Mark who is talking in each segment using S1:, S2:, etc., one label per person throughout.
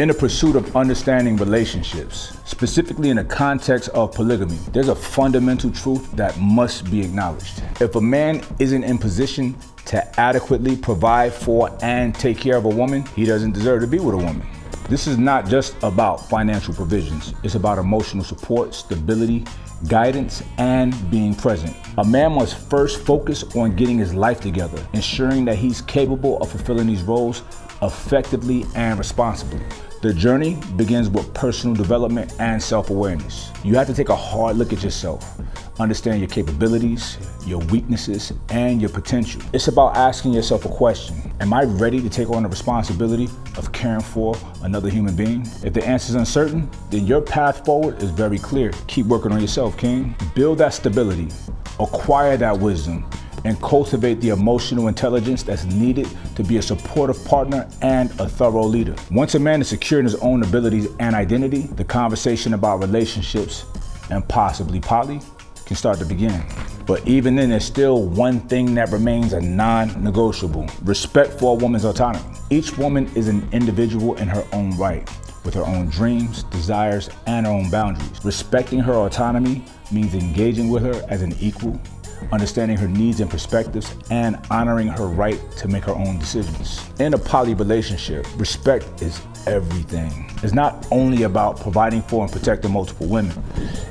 S1: In the pursuit of understanding relationships, specifically in the context of polygamy, there's a fundamental truth that must be acknowledged. If a man isn't in position to adequately provide for and take care of a woman, he doesn't deserve to be with a woman. This is not just about financial provisions. It's about emotional support, stability, guidance, and being present. A man must first focus on getting his life together, ensuring that he's capable of fulfilling these roles effectively and responsibly. The journey begins with personal development and self-awareness. You have to take a hard look at yourself, understand your capabilities, your weaknesses, and your potential. It's about asking yourself a question. Am I ready to take on the responsibility of caring for another human being? If the answer is uncertain, then your path forward is very clear. Keep working on yourself, King. Build that stability, acquire that wisdom, and cultivate the emotional intelligence that's needed to be a supportive partner and a thorough leader. Once a man is secure in his own abilities and identity, the conversation about relationships and possibly poly can start to begin. But even then, there's still one thing that remains a non-negotiable: respect for a woman's autonomy. Each woman is an individual in her own right, with her own dreams, desires, and her own boundaries. Respecting her autonomy means engaging with her as an equal, understanding her needs and perspectives, and honoring her right to make her own decisions. In a poly relationship, respect is everything. It's not only about providing for and protecting multiple women.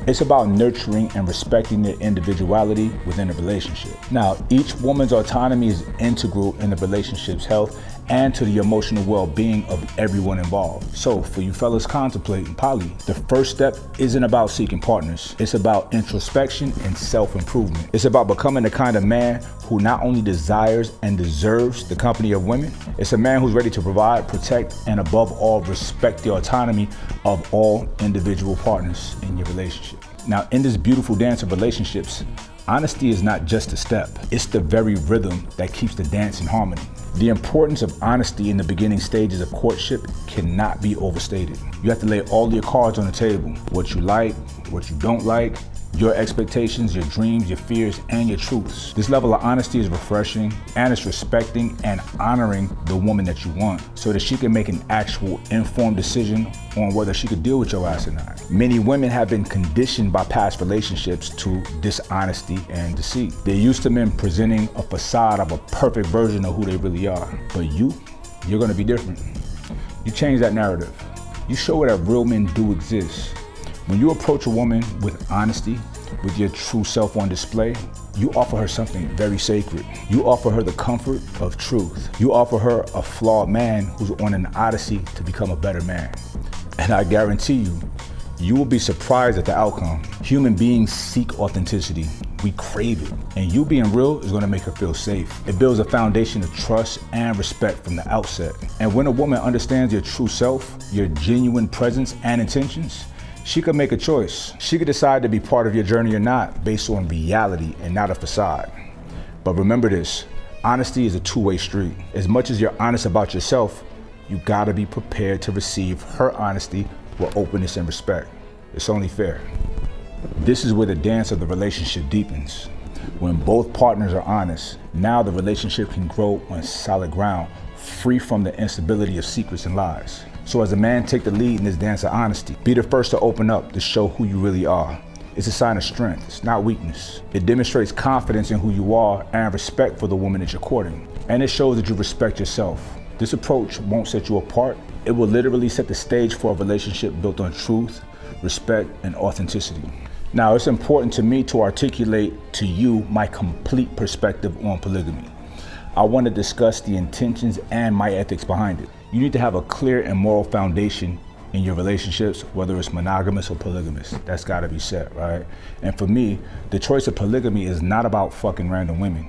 S1: It's about nurturing and respecting their individuality within a relationship. Now, each woman's autonomy is integral in the relationship's health and to the emotional well-being of everyone involved. So for you fellas contemplating poly, the first step isn't about seeking partners. It's about introspection and self-improvement. It's about becoming the kind of man who not only desires and deserves the company of women, it's a man who's ready to provide, protect, and above all, respect the autonomy of all individual partners in your relationship. Now, in this beautiful dance of relationships, honesty is not just a step, it's the very rhythm that keeps the dance in harmony. The importance of honesty in the beginning stages of courtship cannot be overstated. You have to lay all your cards on the table: what you like, what you don't like, your expectations, your dreams, your fears, and your truths. This level of honesty is refreshing, and it's respecting and honoring the woman that you want so that she can make an actual informed decision on whether she could deal with your ass or not. Many women have been conditioned by past relationships to dishonesty and deceit. They're used to men presenting a facade of a perfect version of who they really are. But you're gonna be different. You change that narrative. You show her that real men do exist. When you approach a woman with honesty, with your true self on display, you offer her something very sacred. You offer her the comfort of truth. You offer her a flawed man who's on an odyssey to become a better man. And I guarantee you, you will be surprised at the outcome. Human beings seek authenticity. We crave it. And you being real is gonna make her feel safe. It builds a foundation of trust and respect from the outset. And when a woman understands your true self, your genuine presence and intentions, she could make a choice. She could decide to be part of your journey or not, based on reality and not a facade. But remember this, honesty is a two-way street. As much as you're honest about yourself, you gotta be prepared to receive her honesty with openness and respect. It's only fair. This is where the dance of the relationship deepens. When both partners are honest, now the relationship can grow on solid ground, free from the instability of secrets and lies. So as a man, take the lead in this dance of honesty. Be the first to open up, to show who you really are. It's a sign of strength, it's not weakness. It demonstrates confidence in who you are and respect for the woman that you're courting. And it shows that you respect yourself. This approach won't set you apart. It will literally set the stage for a relationship built on truth, respect, and authenticity. Now, it's important to me to articulate to you my complete perspective on polygamy. I want to discuss the intentions and my ethics behind it. You need to have a clear and moral foundation in your relationships, whether it's monogamous or polygamous. That's gotta be set, right? And for me, the choice of polygamy is not about fucking random women.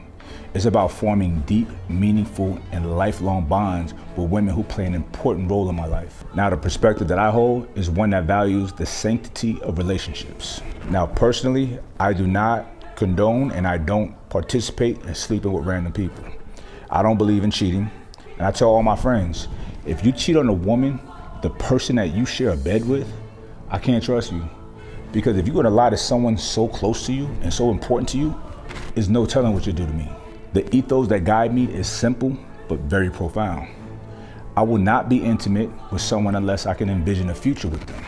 S1: It's about forming deep, meaningful, and lifelong bonds with women who play an important role in my life. Now, the perspective that I hold is one that values the sanctity of relationships. Now, personally, I do not condone and I don't participate in sleeping with random people. I don't believe in cheating. And I tell all my friends, if you cheat on a woman, the person that you share a bed with, I can't trust you. Because if you're gonna lie to someone so close to you and so important to you, there's no telling what you'll do to me. The ethos that guide me is simple, but very profound. I will not be intimate with someone unless I can envision a future with them.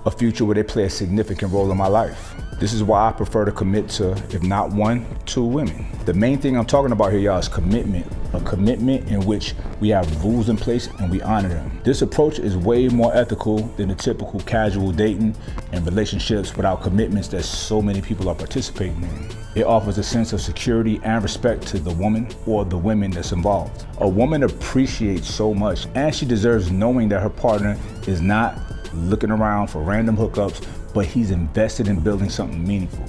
S1: A future where they play a significant role in my life. This is why I prefer to commit to, if not one, two women. The main thing I'm talking about here, y'all, is commitment. A commitment in which we have rules in place and we honor them. This approach is way more ethical than the typical casual dating and relationships without commitments that so many people are participating in. It offers a sense of security and respect to the woman or the women that's involved. A woman appreciates so much, and she deserves knowing that her partner is not looking around for random hookups, but he's invested in building something meaningful.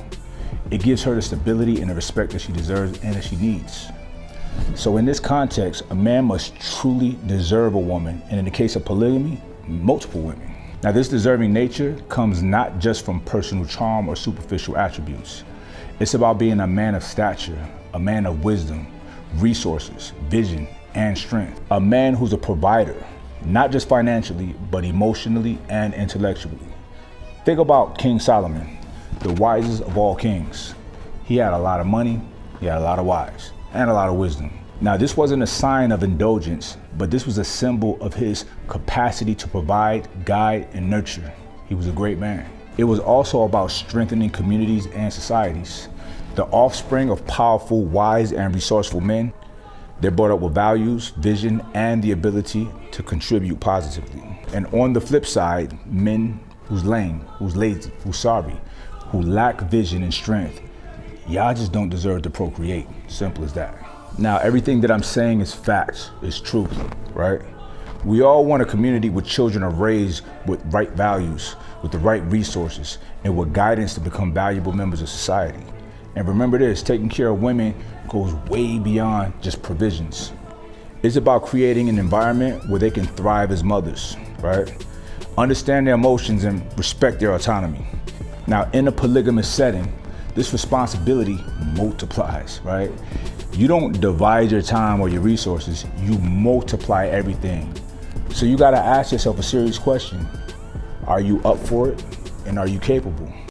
S1: It gives her the stability and the respect that she deserves and that she needs. So in this context, a man must truly deserve a woman, and in the case of polygamy, multiple women. Now, this deserving nature comes not just from personal charm or superficial attributes. It's about being a man of stature, a man of wisdom, resources, vision, and strength. A man who's a provider, not just financially, but emotionally and intellectually. Think about King Solomon, the wisest of all kings. He had a lot of money, he had a lot of wives, and a lot of wisdom. Now, this wasn't a sign of indulgence, but this was a symbol of his capacity to provide, guide, and nurture. He was a great man. It was also about strengthening communities and societies. The offspring of powerful, wise, and resourceful men, they're brought up with values, vision, and the ability to contribute positively. And on the flip side, men who's lame, who's lazy, who's sorry, who lack vision and strength, y'all just don't deserve to procreate. Simple as that. Now, everything that I'm saying is facts, is truth, right? We all want a community where children are raised with right values, with the right resources, and with guidance to become valuable members of society. And remember this, taking care of women goes way beyond just provisions. It's about creating an environment where they can thrive as mothers, right? Understand their emotions and respect their autonomy. Now, in a polygamous setting, this responsibility multiplies, right? You don't divide your time or your resources, you multiply everything. So you gotta ask yourself a serious question. Are you up for it? And are you capable?